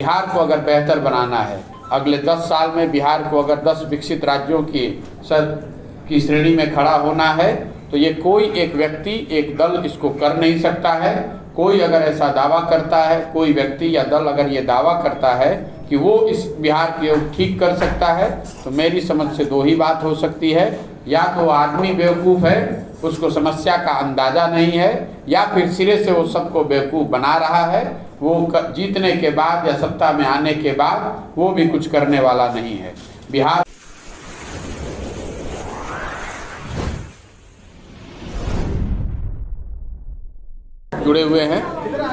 बिहार को अगर बेहतर बनाना है, अगले 10 साल में बिहार को अगर 10 विकसित राज्यों की श्रेणी में खड़ा होना है, तो ये कोई एक व्यक्ति, एक दल इसको कर नहीं सकता है। कोई अगर ऐसा दावा करता है, कोई व्यक्ति या दल अगर ये दावा करता है कि वो इस बिहार को ठीक कर सकता है, तो मेरी समझ से दो ही बात हो सकती है। या तो आदमी बेवकूफ़ है, उसको समस्या का अंदाज़ा नहीं है, या फिर सिरे से वो सबको बेवकूफ़ बना रहा है। वो जीतने के बाद या सत्ता में आने के बाद वो भी कुछ करने वाला नहीं है। बिहार जुड़े हुए हैं,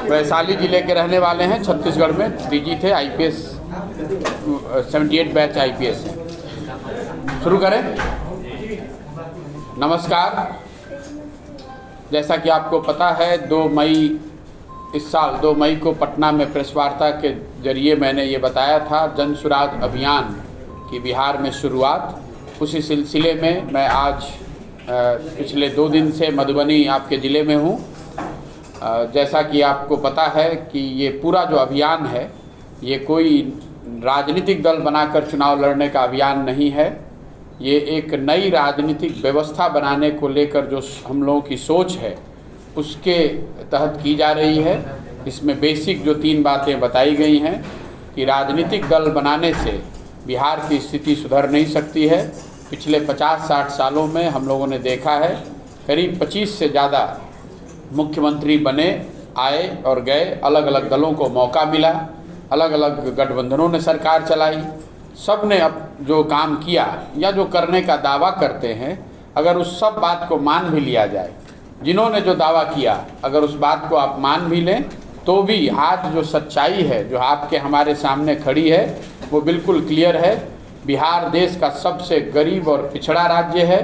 वैशाली जिले के रहने वाले हैं, छत्तीसगढ़ में डीजी थे, आईपीएस 78 बैच आईपीएस है। शुरू करें। नमस्कार। जैसा कि आपको पता है, 2 मई इस साल 2 मई को पटना में प्रेस वार्ता के जरिए मैंने ये बताया था जन सुराज अभियान की बिहार में शुरुआत। उसी सिलसिले में मैं आज पिछले 2 दिन से मधुबनी आपके ज़िले में हूँ। जैसा कि आपको पता है कि ये पूरा जो अभियान है, ये कोई राजनीतिक दल बनाकर चुनाव लड़ने का अभियान नहीं है। ये एक नई राजनीतिक व्यवस्था बनाने को लेकर जो हम लोगों की सोच है, उसके तहत की जा रही है। इसमें बेसिक जो 3 बातें बताई गई हैं कि राजनीतिक दल बनाने से बिहार की स्थिति सुधर नहीं सकती है। पिछले 50-60 सालों में हम लोगों ने देखा है, करीब 25 से ज़्यादा मुख्यमंत्री बने, आए और गए, अलग अलग दलों को मौका मिला, अलग अलग गठबंधनों ने सरकार चलाई। सब ने अब जो काम किया या जो करने का दावा करते हैं, अगर उस सब बात को मान भी लिया जाए, जिन्होंने जो दावा किया, अगर उस बात को आप मान भी लें, तो भी आज जो सच्चाई है जो आपके हमारे सामने खड़ी है, वो बिल्कुल क्लियर है। बिहार देश का सबसे गरीब और पिछड़ा राज्य है।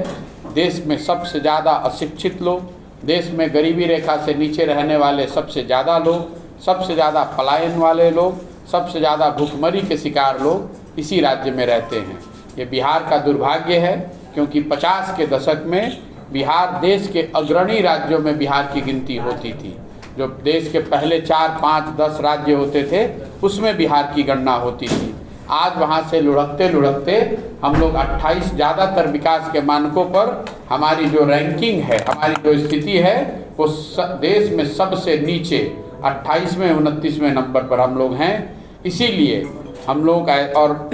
देश में सबसे ज़्यादा अशिक्षित लोग, देश में गरीबी रेखा से नीचे रहने वाले सबसे ज़्यादा लोग, सबसे ज़्यादा पलायन वाले लोग, सबसे ज़्यादा भूखमरी के शिकार लोग इसी राज्य में रहते हैं। ये बिहार का दुर्भाग्य है, क्योंकि 50 के दशक में बिहार देश के अग्रणी राज्यों में बिहार की गिनती होती थी। जो देश के पहले 4, 5, 10 राज्य होते थे, उसमें बिहार की गणना होती थी। आज वहाँ से लुढ़कते लुढ़कते हम लोग 28 ज़्यादातर विकास के मानकों पर हमारी जो रैंकिंग है, हमारी जो स्थिति है, वो देश में सबसे नीचे 28वें 29वें नंबर पर हम लोग हैं। इसीलिए हम लोग और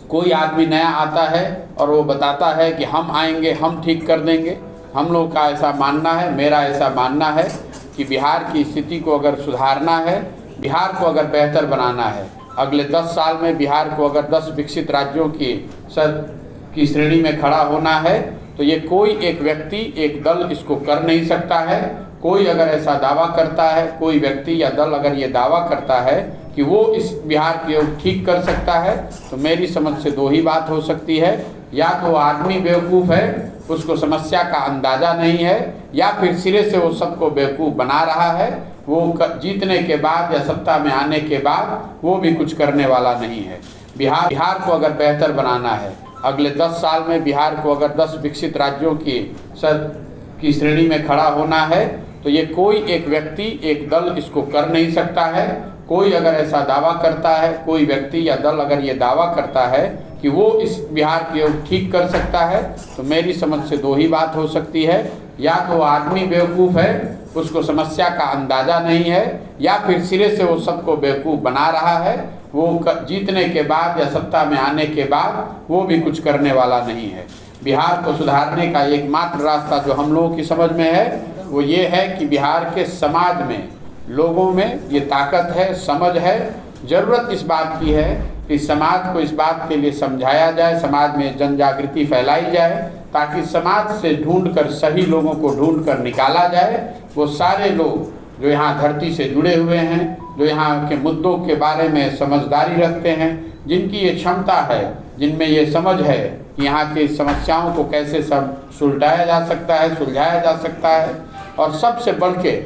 कोई आदमी नया आता है और वो बताता है कि हम आएंगे, हम ठीक कर देंगे। हम लोग का ऐसा मानना है, मेरा ऐसा मानना है कि बिहार की स्थिति को अगर सुधारना है, बिहार को अगर बेहतर बनाना है, अगले 10 साल में बिहार को अगर 10 विकसित राज्यों की श्रेणी में खड़ा होना है, तो ये कोई एक व्यक्ति, एक दल इसको कर नहीं सकता है। कोई अगर ऐसा दावा करता है, कोई व्यक्ति या दल अगर ये दावा करता है कि वो इस बिहार को ठीक कर सकता है, तो मेरी समझ से दो ही बात हो सकती है। या तो आदमी बेवकूफ़ है, उसको समस्या का अंदाज़ा नहीं है, या फिर सिरे से वो सबको बेवकूफ़ बना रहा है। वो जीतने के बाद या सत्ता में आने के बाद वो भी कुछ करने वाला नहीं है। बिहार को अगर बेहतर बनाना है, अगले 10 साल में बिहार को अगर 10 विकसित राज्यों की श्रेणी में खड़ा होना है, तो ये कोई एक व्यक्ति, एक दल इसको कर नहीं सकता है। कोई अगर ऐसा दावा करता है, कोई व्यक्ति या दल अगर ये दावा करता है कि वो इस बिहार को ठीक कर सकता है, तो मेरी समझ से दो ही बात हो सकती है। या तो आदमी बेवकूफ़ है, उसको समस्या का अंदाज़ा नहीं है, या फिर सिरे से वो सबको बेवकूफ़ बना रहा है। वो जीतने के बाद या सत्ता में आने के बाद वो भी कुछ करने वाला नहीं है। बिहार को सुधारने का एकमात्र रास्ता जो हम लोगों की समझ में है, वो ये है कि बिहार के समाज में, लोगों में ये ताकत है, समझ है। ज़रूरत इस बात की है कि समाज को इस बात के लिए समझाया जाए, समाज में जन जागृति फैलाई जाए, ताकि समाज से ढूंढकर सही लोगों को ढूंढकर निकाला जाए। वो सारे लोग जो यहाँ धरती से जुड़े हुए हैं, जो यहाँ के मुद्दों के बारे में समझदारी रखते हैं, जिनकी ये क्षमता है, जिनमें ये समझ है कि यहाँ की समस्याओं को कैसे सुलझाया जा सकता है, सुलझाया जा सकता है, और सबसे बढ़ के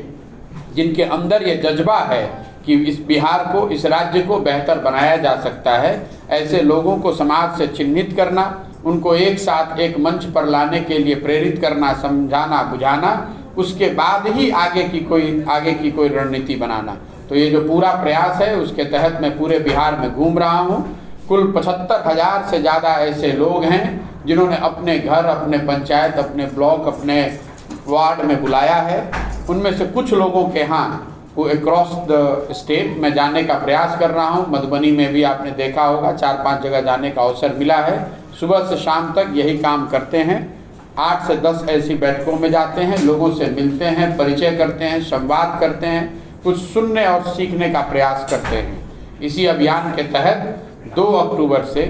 जिनके अंदर ये जज्बा है कि इस बिहार को, इस राज्य को बेहतर बनाया जा सकता है, ऐसे लोगों को समाज से चिन्हित करना, उनको एक साथ एक मंच पर लाने के लिए प्रेरित करना, समझाना, बुझाना, उसके बाद ही आगे की कोई रणनीति बनाना। तो ये जो पूरा प्रयास है उसके तहत मैं पूरे बिहार में घूम रहा हूँ। कुल 75,000 से ज़्यादा ऐसे लोग हैं जिन्होंने अपने घर, अपने पंचायत, अपने ब्लॉक, अपने वार्ड में बुलाया है। उनमें से कुछ लोगों के यहाँ वो अक्रॉस द स्टेट में जाने का प्रयास कर रहा हूँ। मधुबनी में भी आपने देखा होगा 4-5 जगह जाने का अवसर मिला है। सुबह से शाम तक यही काम करते हैं। 8 से 10 ऐसी बैठकों में जाते हैं, लोगों से मिलते हैं, परिचय करते हैं, संवाद करते हैं, कुछ सुनने और सीखने का प्रयास करते हैं। इसी अभियान के तहत 2 अक्टूबर से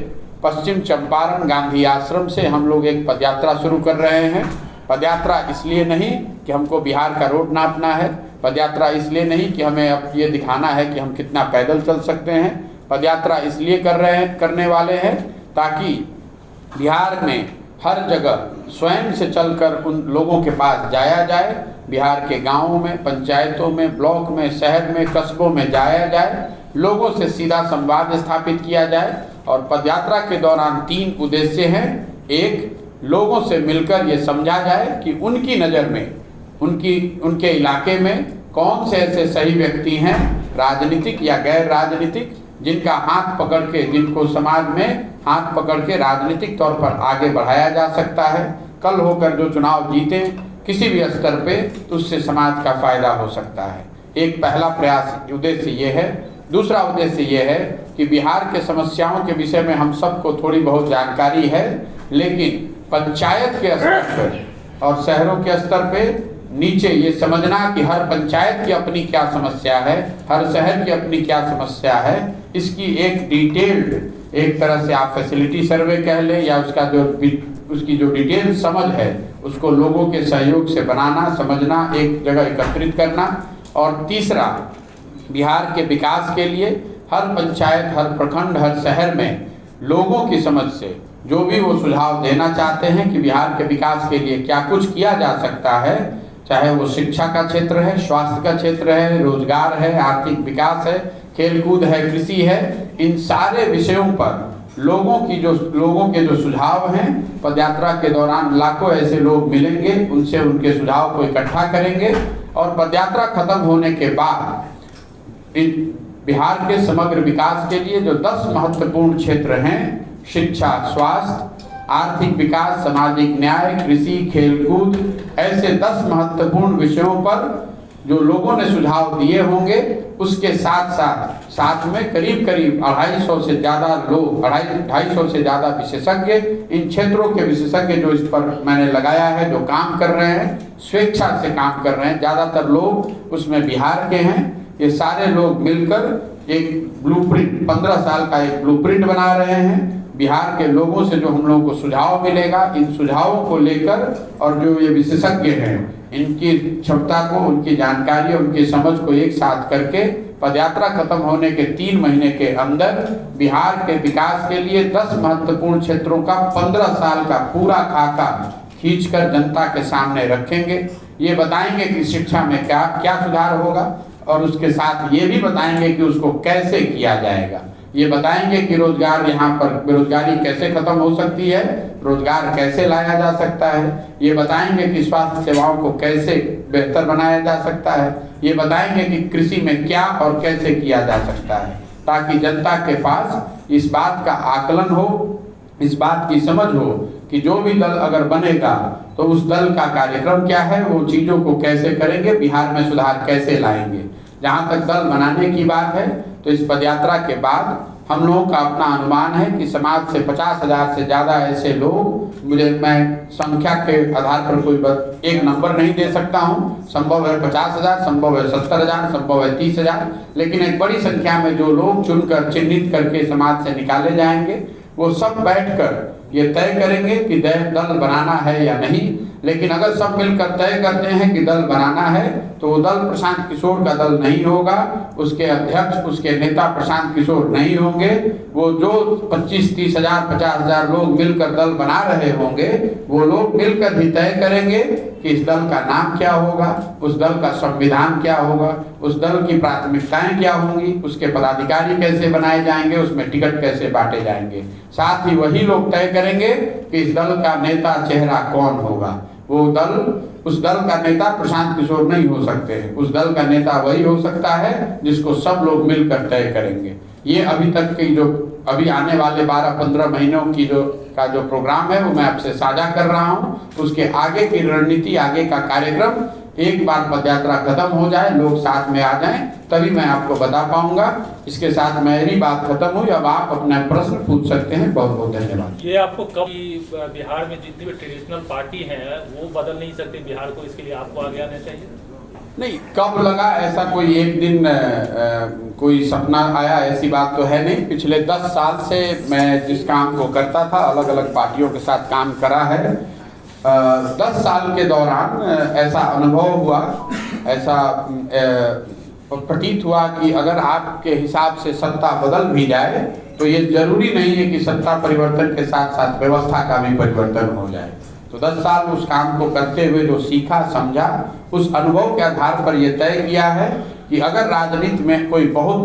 पश्चिम चंपारण गांधी आश्रम से हम लोग एक पदयात्रा शुरू कर रहे हैं। पदयात्रा इसलिए नहीं कि हमको बिहार का रोड नापना है, पदयात्रा इसलिए नहीं कि हमें अब ये दिखाना है कि हम कितना पैदल चल सकते हैं। पदयात्रा इसलिए करने वाले हैं ताकि बिहार में हर जगह स्वयं से चलकर उन लोगों के पास जाया जाए। बिहार के गांवों में, पंचायतों में, ब्लॉक में, शहर में, कस्बों में जाया जाए, लोगों से सीधा संवाद स्थापित किया जाए। और पदयात्रा के दौरान 3 उद्देश्य हैं। एक, लोगों से मिलकर ये समझा जाए कि उनकी नज़र में, उनके इलाके में कौन से ऐसे सही व्यक्ति हैं, राजनीतिक या गैर राजनीतिक, जिनका हाथ पकड़ के, जिनको समाज में हाथ पकड़ के राजनीतिक तौर पर आगे बढ़ाया जा सकता है। कल होकर जो चुनाव जीते किसी भी स्तर पे, तो उससे समाज का फायदा हो सकता है। एक पहला प्रयास उद्देश्य ये है। दूसरा उद्देश्य ये है कि बिहार के समस्याओं के विषय में हम सबको थोड़ी बहुत जानकारी है, लेकिन पंचायत के स्तर पर और शहरों के स्तर पे नीचे ये समझना कि हर पंचायत की अपनी क्या समस्या है, हर शहर की अपनी क्या समस्या है, इसकी एक डिटेल्ड, एक तरह से आप फैसिलिटी सर्वे कह लें, या उसकी जो डिटेल समझ है उसको लोगों के सहयोग से बनाना, समझना, एक जगह एकत्रित करना। और तीसरा, बिहार के विकास के लिए हर पंचायत, हर प्रखंड, हर शहर में लोगों की समझ से जो भी वो सुझाव देना चाहते हैं कि बिहार के विकास के लिए क्या कुछ किया जा सकता है, चाहे वो शिक्षा का क्षेत्र है, स्वास्थ्य का क्षेत्र है, रोजगार है, आर्थिक विकास है, खेलकूद है, कृषि है, इन सारे विषयों पर लोगों के जो सुझाव हैं, पदयात्रा के दौरान लाखों ऐसे लोग मिलेंगे, उनसे उनके सुझाव को इकट्ठा करेंगे। और पदयात्रा खत्म होने के बाद बिहार के समग्र विकास के लिए जो 10 महत्वपूर्ण क्षेत्र हैं, शिक्षा, स्वास्थ्य, आर्थिक विकास, सामाजिक न्याय, कृषि, खेलकूद, ऐसे 10 महत्वपूर्ण विषयों पर जो लोगों ने सुझाव दिए होंगे, उसके साथ में करीब 250 से ज़्यादा लोग, 250 से ज़्यादा विशेषज्ञ, इन क्षेत्रों के विशेषज्ञ जो इस पर मैंने लगाया है, जो काम कर रहे हैं, स्वेच्छा से काम कर रहे हैं, ज़्यादातर लोग उसमें बिहार के हैं। ये सारे लोग मिलकर एक ब्लूप्रिंट, 15 साल का एक ब्लूप्रिंट बना रहे हैं। बिहार के लोगों से जो हम लोगों को सुझाव मिलेगा, इन सुझावों को लेकर और जो ये विशेषज्ञ हैं, इनकी क्षमता को, उनकी जानकारी, उनकी समझ को एक साथ करके पदयात्रा खत्म होने के 3 महीने के अंदर बिहार के विकास के लिए 10 महत्वपूर्ण क्षेत्रों का 15 साल का पूरा खाका खींचकर जनता के सामने रखेंगे। ये बताएंगे कि शिक्षा में क्या क्या सुधार होगा, और उसके साथ ये भी बताएंगे कि उसको कैसे किया जाएगा। ये बताएंगे कि रोजगार, यहाँ पर बेरोजगारी कैसे खत्म हो सकती है, रोजगार कैसे लाया जा सकता है। ये बताएंगे कि स्वास्थ्य सेवाओं को कैसे बेहतर बनाया जा सकता है। ये बताएंगे कि कृषि में क्या और कैसे किया जा सकता है, ताकि जनता के पास इस बात का आकलन हो, इस बात की समझ हो कि जो भी दल अगर बनेगा तो उस दल का कार्यक्रम क्या है, वो चीज़ों को कैसे करेंगे, बिहार में सुधार कैसे लाएंगे। जहाँ तक दल बनाने की बात है, तो इस पदयात्रा के बाद हम लोगों का अपना अनुमान है कि समाज से 50,000 से ज़्यादा ऐसे लोग, मैं संख्या के आधार पर कोई एक नंबर नहीं दे सकता हूँ, संभव है 50,000, संभव है 70,000, संभव है 30,000, लेकिन एक बड़ी संख्या में जो लोग चुनकर, चिन्हित करके समाज से निकाले जाएंगे, वो सब बैठकर ये तय करेंगे कि दल बनाना है या नहीं। लेकिन अगर सब मिलकर तय करते हैं कि दल बनाना है, तो वो दल प्रशांत किशोर का दल नहीं होगा, उसके अध्यक्ष, उसके नेता प्रशांत किशोर नहीं होंगे। वो जो 25-30 हजार 50,000 लोग मिलकर दल बना रहे होंगे, वो लोग मिलकर ही तय करेंगे कि इस दल का नाम क्या होगा, उस दल का संविधान क्या होगा, उस दल की प्राथमिकताएं क्या होंगी, उसके पदाधिकारी कैसे बनाए जाएंगे, उसमें टिकट कैसे बांटे जाएंगे। साथ ही वही लोग तय करेंगे कि इस दल का नेता चेहरा कौन होगा। वो दल उस दल का नेता प्रशांत किशोर नहीं हो सकते हैं। उस दल का नेता वही हो सकता है जिसको सब लोग मिलकर तय करेंगे। ये अभी तक की जो अभी आने वाले 12-15 महीनों की जो प्रोग्राम है वो मैं आपसे साझा कर रहा हूँ। उसके आगे की रणनीति, आगे का कार्यक्रम एक बार पदयात्रा खत्म हो जाए, लोग साथ में आ जाएं, तभी मैं आपको बता पाऊंगा। इसके साथ मेरी बात खत्म हुई। अब आप अपना प्रश्न पूछ सकते हैं। बहुत बहुत धन्यवाद। ये आपको कब बिहार में जितनी भी ट्रेडिशनल पार्टी हैं वो बदल नहीं सकते बिहार को, इसके लिए आपको आगे आना चाहिए? नहीं, कब लगा ऐसा कोई एक दिन कोई सपना आया, ऐसी बात तो है नहीं। पिछले 10 साल से मैं जिस काम को करता था, अलग अलग पार्टियों के साथ काम करा है। 10 साल के दौरान ऐसा अनुभव हुआ, ऐसा प्रतीत हुआ कि अगर आपके हिसाब से सत्ता बदल भी जाए तो ये जरूरी नहीं है कि सत्ता परिवर्तन के साथ साथ व्यवस्था का भी परिवर्तन हो जाए। तो 10 साल उस काम को करते हुए जो सीखा, समझा, उस अनुभव के आधार पर यह तय किया है कि अगर राजनीति में कोई बहुत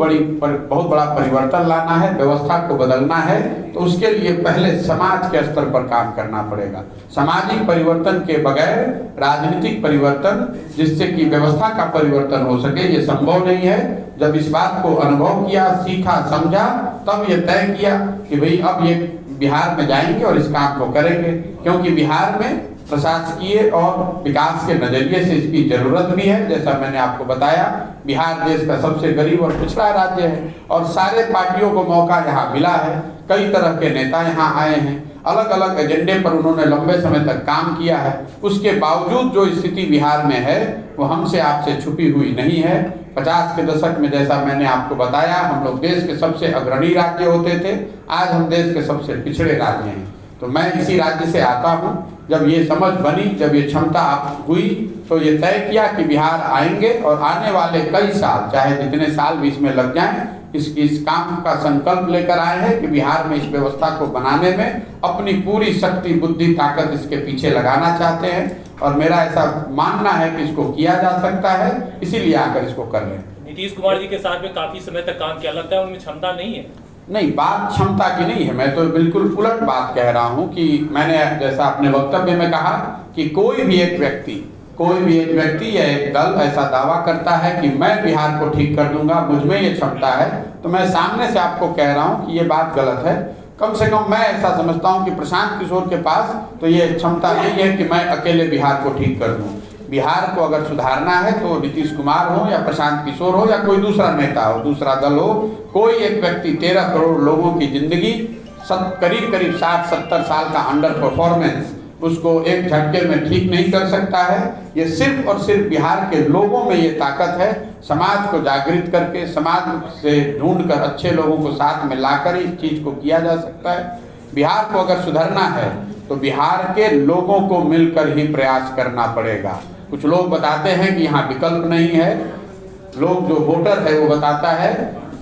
बड़ा परिवर्तन लाना है, व्यवस्था को बदलना है, तो उसके लिए पहले समाज के स्तर पर काम करना पड़ेगा। सामाजिक परिवर्तन के बगैर राजनीतिक परिवर्तन, जिससे कि व्यवस्था का परिवर्तन हो सके, ये संभव नहीं है। जब इस बात को अनुभव किया, सीखा, समझा, तब ये तय किया कि भाई अब ये बिहार में जाएंगे और इस काम को करेंगे, क्योंकि बिहार में प्रशासकीय और विकास के नजरिए से इसकी जरूरत भी है। जैसा मैंने आपको बताया, बिहार देश का सबसे गरीब और पिछड़ा राज्य है और सारे पार्टियों को मौका यहाँ मिला है। कई तरह के नेता यहाँ आए हैं, अलग अलग एजेंडे पर उन्होंने लंबे समय तक काम किया है। उसके बावजूद जो स्थिति बिहार में है वो हमसे आपसे छुपी हुई नहीं है। 50 के दशक में, जैसा मैंने आपको बताया, हम लोग देश के सबसे अग्रणी राज्य होते थे, आज हम देश के सबसे पिछड़े राज्य हैं। तो मैं इसी राज्य से आता हूँ। जब ये समझ बनी, जब ये क्षमता आप हुई, तो ये तय किया कि बिहार आएंगे और आने वाले कई साल, चाहे जितने साल भी इसमें लग जाएं, इस काम का संकल्प लेकर आए हैं कि बिहार में इस व्यवस्था को बनाने में अपनी पूरी शक्ति, बुद्धि, ताकत इसके पीछे लगाना चाहते हैं और मेरा ऐसा मानना है कि इसको किया जा सकता है, इसीलिए आकर इसको कर रहे हैं। नीतीश कुमार जी के साथ में काफी समय तक काम किया, लगता है उनमें क्षमता नहीं है? नहीं, बात क्षमता की नहीं है। मैं तो बिल्कुल उलट बात कह रहा हूँ कि मैंने जैसा अपने वक्तव्य में कहा कि कोई भी एक व्यक्ति या एक दल ऐसा दावा करता है कि मैं बिहार को ठीक कर दूंगा, मुझ में ये क्षमता है, तो मैं सामने से आपको कह रहा हूँ कि ये बात गलत है। कम से कम मैं ऐसा समझता हूँ कि प्रशांत किशोर के पास तो ये क्षमता नहीं है कि मैं अकेले बिहार को ठीक कर दूँ। बिहार को अगर सुधारना है तो नीतीश कुमार हो या प्रशांत किशोर हो या कोई दूसरा नेता हो, दूसरा दल हो, कोई एक व्यक्ति 13 करोड़ लोगों की जिंदगी, करीब 60-70 साल का अंडर परफॉर्मेंस, उसको एक झटके में ठीक नहीं कर सकता है। ये सिर्फ और सिर्फ बिहार के लोगों में ये ताकत है। समाज को जागृत करके, समाज से ढूंढकर अच्छे लोगों को साथ में लाकर इस चीज को किया जा सकता है। बिहार को अगर सुधरना है तो बिहार के लोगों को मिलकर ही प्रयास करना पड़ेगा। कुछ लोग बताते हैं कि यहाँ विकल्प नहीं है, लोग जो वोटर है वो बताता है।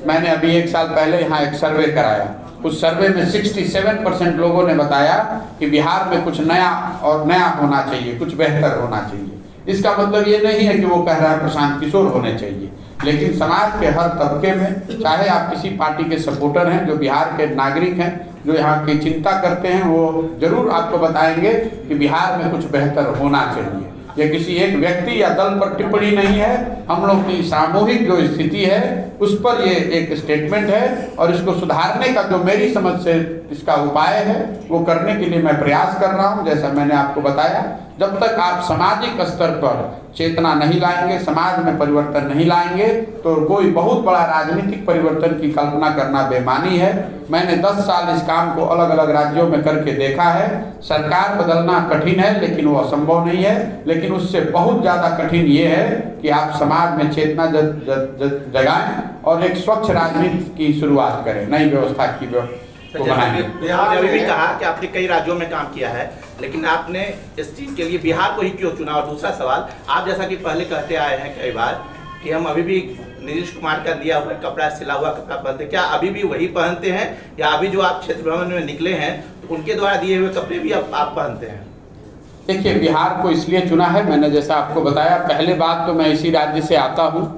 मैंने अभी 1 साल पहले यहाँ एक सर्वे कराया, उस सर्वे में 67% लोगों ने बताया कि बिहार में कुछ नया होना चाहिए, कुछ बेहतर होना चाहिए। इसका मतलब ये नहीं है कि वो कह रहा है प्रशांत किशोर होने चाहिए, लेकिन समाज के हर तबके में, चाहे आप किसी पार्टी के सपोर्टर हैं, जो बिहार के नागरिक हैं, जो यहाँ की चिंता करते हैं, वो जरूर आपको बताएंगे कि बिहार में कुछ बेहतर होना चाहिए। ये किसी एक व्यक्ति या दल पर टिप्पणी नहीं है, हम लोग की सामूहिक जो स्थिति है उस पर ये एक स्टेटमेंट है और इसको सुधारने का जो मेरी समझ से इसका उपाय है वो करने के लिए मैं प्रयास कर रहा हूँ। जैसा मैंने आपको बताया, जब तक आप सामाजिक स्तर पर चेतना नहीं लाएंगे, समाज में परिवर्तन नहीं लाएंगे, तो कोई बहुत बड़ा राजनीतिक परिवर्तन की कल्पना करना बेमानी है। मैंने 10 साल इस काम को अलग अलग राज्यों में करके देखा है। सरकार बदलना कठिन है, लेकिन वो असंभव नहीं है। लेकिन उससे बहुत ज़्यादा कठिन ये है कि आप समाज में चेतना जगाएं और एक स्वच्छ राजनीति की शुरुआत करें, नई व्यवस्था की आपने अभी भी कहा कि आपने कई राज्यों में काम किया है, लेकिन आपने इस चीज के लिए बिहार को ही क्यों चुना? और दूसरा सवाल, आप जैसा कि पहले कहते आए हैं कई बार कि हम अभी भी नीतीश कुमार का दिया हुआ कपड़ा, सिला हुआ कपड़ा पहनते, क्या अभी भी वही पहनते हैं या अभी जो आप क्षेत्र भ्रमण में निकले हैं तो उनके द्वारा दिए हुए कपड़े भी आप पहनते हैं? देखिए, बिहार को इसलिए चुना है, मैंने जैसा आपको बताया, पहले बात तो मैं इसी राज्य से आता हूँ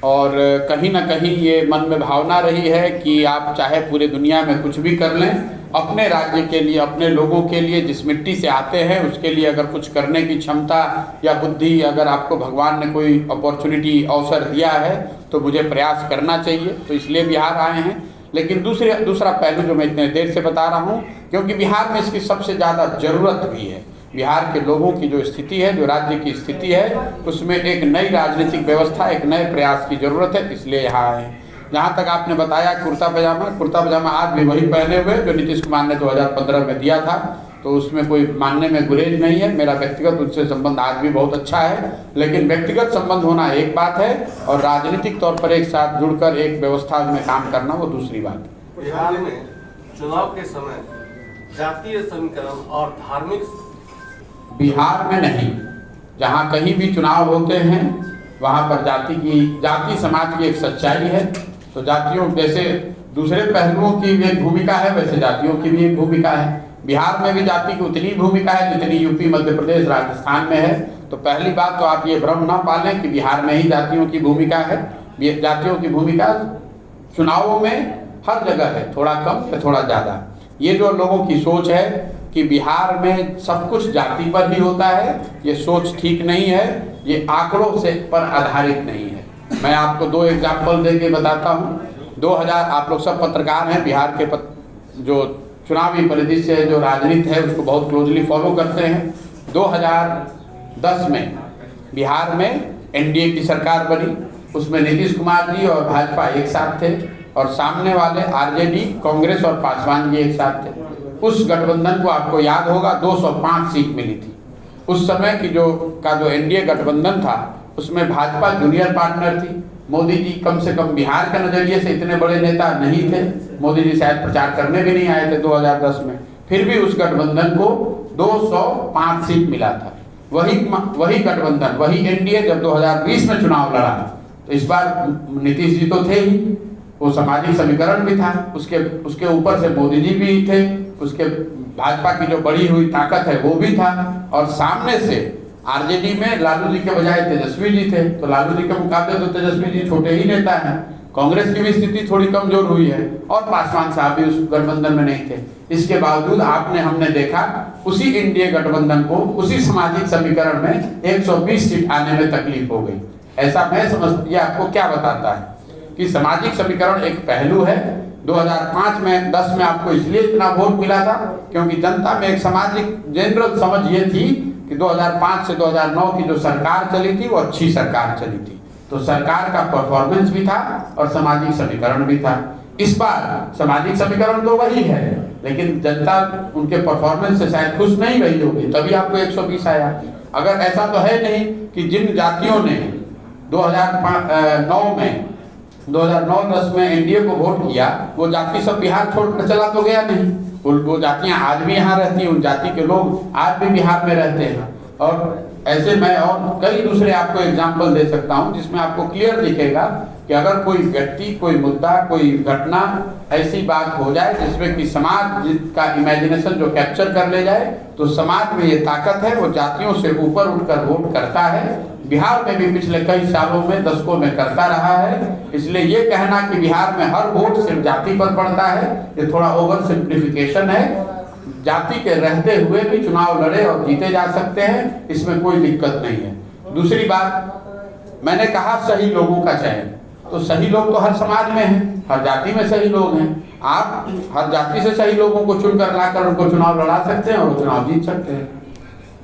और कहीं ना कहीं ये मन में भावना रही है कि आप चाहे पूरे दुनिया में कुछ भी कर लें, अपने राज्य के लिए, अपने लोगों के लिए, जिस मिट्टी से आते हैं उसके लिए अगर कुछ करने की क्षमता या बुद्धि, अगर आपको भगवान ने कोई अपॉर्चुनिटी, अवसर दिया है तो मुझे प्रयास करना चाहिए, तो इसलिए बिहार आए हैं। लेकिन दूसरा पहलू जो मैं इतने देर से बता रहा हूँ, क्योंकि बिहार में इसकी सबसे ज़्यादा ज़रूरत भी है। बिहार के लोगों की जो स्थिति है, जो राज्य की स्थिति है, उसमें एक नई राजनीतिक व्यवस्था, एक नए प्रयास की ज़रूरत है, इसलिए यहाँ आए हैं। जहाँ तक आपने बताया कुर्ता पजामा आज भी वही पहने हुए जो नीतीश कुमार ने 2015 में दिया था, तो उसमें कोई मानने में गुरेज नहीं है। मेरा व्यक्तिगत उनसे संबंध आज भी बहुत अच्छा है, लेकिन व्यक्तिगत संबंध होना एक बात है और राजनीतिक तौर पर एक साथ जुड़कर एक व्यवस्था में काम करना वो दूसरी बात है। बिहार में चुनाव के समय जातीय समीकरण और धार्मिक, बिहार में नहीं, जहाँ कहीं भी चुनाव होते हैं वहाँ पर जाति समाज की एक सच्चाई है। तो जातियों, जैसे दूसरे पहलुओं की भी एक भूमिका है, वैसे जातियों की भी एक भूमिका है। बिहार में भी जाति की उतनी भूमिका है जितनी यूपी, मध्य प्रदेश, राजस्थान में है। तो पहली बात तो आप ये भ्रम ना पालें कि बिहार में ही जातियों की भूमिका है। जातियों की भूमिका चुनावों में हर जगह है, थोड़ा कम या थोड़ा ज़्यादा। ये जो लोगों की सोच है कि बिहार में सब कुछ जाति पर ही होता है, ये सोच ठीक नहीं है, ये आंकड़ों से पर आधारित नहीं है। मैं आपको 2 एग्जाम्पल दे के बताता हूँ। 2000, आप लोग सब पत्रकार हैं, बिहार के जो चुनावी परिदृश्य है, जो राजनीति है, उसको बहुत क्लोजली फॉलो करते हैं। 2010 में बिहार में एनडीए की सरकार बनी, उसमें नीतीश कुमार जी और भाजपा एक साथ थे और सामने वाले आरजेडी, कांग्रेस और पासवान जी एक साथ थे। उस गठबंधन को आपको याद होगा 205 सीट मिली थी। उस समय की जो एनडीए गठबंधन था उसमें भाजपा जूनियर पार्टनर थी। मोदी जी कम से कम बिहार के नज़रिए से इतने बड़े नेता नहीं थे, मोदी जी शायद प्रचार करने भी नहीं आए थे 2010 में, फिर भी उस गठबंधन को 205 सीट मिला था। वही गठबंधन, वही एनडीए जब 2020 में चुनाव लड़ा तो इस बार नीतीश जी तो थे ही, वो सामाजिक समीकरण भी था, उसके ऊपर से मोदी जी भी थे, उसके भाजपा की जो बढ़ी हुई ताकत है वो भी था, और सामने से आरजेडी में लालू जी के बजाय तेजस्वी जी थे। तो लालू जी के मुकाबले तो तेजस्वी जी छोटे ही नेता हैं। कांग्रेस की भी स्थिति थोड़ी कमजोर हुई है और पासवान साहब भी उस गठबंधन में नहीं थे। इसके बावजूद हमने देखा उसी एनडीए गठबंधन को उसी सामाजिक समीकरण में 120 सीट आने में तकलीफ हो गई। ऐसा मैं समझ, ये आपको क्या बताता है कि सामाजिक समीकरण एक पहलू है। 2005 में 10 में आपको इसलिए इतना वोट मिला था क्योंकि जनता में एक सामाजिक जनरल समझ ये थी कि 2005 से 2009 की जो सरकार चली थी वो अच्छी सरकार चली थी, तो सरकार का परफॉर्मेंस भी था और सामाजिक समीकरण भी था। इस बार सामाजिक समीकरण तो वही है, लेकिन जनता उनके परफॉर्मेंस से शायद खुश नहीं रही होगी, तभी आपको 120 आया। अगर ऐसा तो है नहीं कि जिन जातियों ने 2009-10 में एनडीए को वोट किया वो जाति सब बिहार छोड़कर चला तो गया नहीं, वो जातियां आज भी यहाँ रहती हैं, उन जाति के लोग आज भी बिहार में रहते हैं। और ऐसे मैं और कई दूसरे आपको एग्जाम्पल दे सकता हूँ जिसमें आपको क्लियर दिखेगा कि अगर कोई व्यक्ति, कोई मुद्दा, कोई घटना ऐसी बात हो जाए जिसमें कि समाज का इमेजिनेशन जो कैप्चर कर ले जाए, तो समाज में ये ताकत है, वो जातियों से ऊपर उठकर वोट करता है। बिहार में भी पिछले कई सालों में, दशकों में करता रहा है। इसलिए ये कहना कि बिहार में हर वोट सिर्फ जाति पर पड़ता है, ये थोड़ा ओवर सिंप्लीफिकेशन है। जाति के रहते हुए भी चुनाव लड़े और जीते जा सकते हैं, इसमें कोई दिक्कत नहीं है। दूसरी बात, मैंने कहा सही लोगों का चयन, तो सही लोग तो हर समाज में हैं, हर जाति में सही लोग हैं। आप हर जाति से सही लोगों को चुनकर लाकर उनको चुनाव लड़ा सकते हैं और वो चुनाव जीत सकते हैं।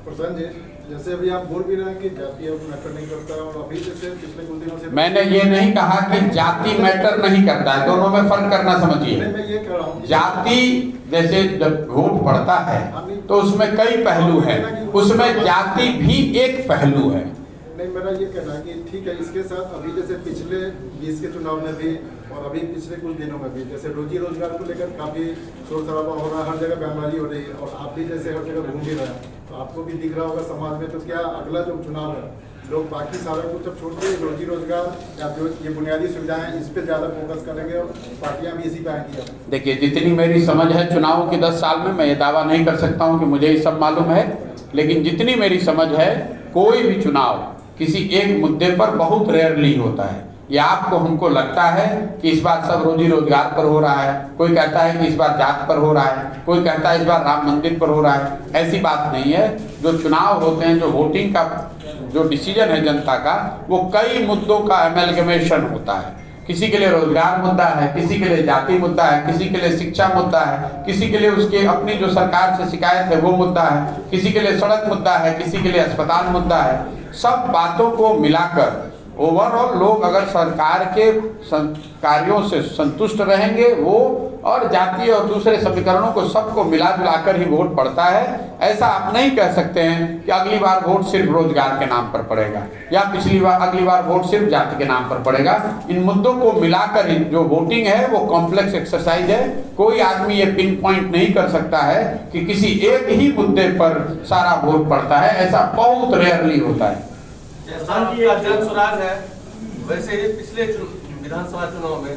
प्रशांत जी, जैसे अभी आप बोल भी रहे हैं कि जाति अब मैटर नहीं करता है, और अभी जैसे पिछले कुछ दिनों से मैंने ये नहीं कहा कि जाति मैटर नहीं करता है, दोनों में फर्क करना समझिए। मैं ये कह रहा हूँ जाति जैसे जब वोट पड़ता है तो उसमें कई पहलू हैं, उसमें जाति भी एक पहलू है। नहीं, मेरा ये कहना है कि ठीक है, इसके साथ अभी जैसे पिछले 20 के चुनाव में भी और अभी पिछले कुछ दिनों में भी जैसे रोजी रोजगार को लेकर काफी शोर शराबा हो रहा है, हर जगह बयानबाजी हो रही है, और आप भी जैसे हर जगह घूम भी रहे हैं, तो आपको भी दिख रहा होगा समाज में। तो क्या अगला जो चुनाव है, लोग बाकी सारा कुछ अब छोड़ के रोजी रोजगार या जो ये बुनियादी सुविधाएं, इस पर ज़्यादा फोकस करेंगे और पार्टियां भी इसी पे आएंगी? देखिए, जितनी मेरी समझ है चुनावों की 10 साल में, मैं ये दावा नहीं कर सकता हूँ कि मुझे ये सब मालूम है, लेकिन जितनी मेरी समझ है कोई भी चुनाव किसी एक मुद्दे पर बहुत रेयरली होता है। या आपको हमको लगता है कि इस बार सब रोजी रोजगार पर हो रहा है, कोई कहता है कि इस बार जात पर हो रहा है, कोई कहता है इस बार राम मंदिर पर हो रहा है। ऐसी बात नहीं है। जो चुनाव होते हैं, जो वोटिंग का जो डिसीजन है जनता का, वो कई मुद्दों का एमेलगमेशन होता है। किसी के लिए रोजगार मुद्दा है, किसी के लिए जाति मुद्दा है, किसी के लिए शिक्षा मुद्दा है, किसी के लिए उसके अपनी जो सरकार से शिकायत है वो मुद्दा है, किसी के लिए सड़क मुद्दा है, किसी के लिए अस्पताल मुद्दा है। सब बातों को मिलाकर ओवरऑल लोग अगर सरकार के कार्यों से संतुष्ट रहेंगे वो, और जातीय और दूसरे समीकरणों को सबको मिला जुलाकर ही वोट पड़ता है। ऐसा आप नहीं कह सकते हैं कि अगली बार वोट सिर्फ रोजगार के नाम पर पड़ेगा या अगली बार वोट सिर्फ जाति के नाम पर पड़ेगा। इन मुद्दों को मिलाकर ही जो वोटिंग है वो कॉम्प्लेक्स एक्सरसाइज है। कोई आदमी ये पिन पॉइंट नहीं कर सकता है कि किसी एक ही मुद्दे पर सारा वोट पड़ता है। ऐसा बहुत रेयरली होता है। जैसा जन सुराग है वैसे ही पिछले विधानसभा चुनाव में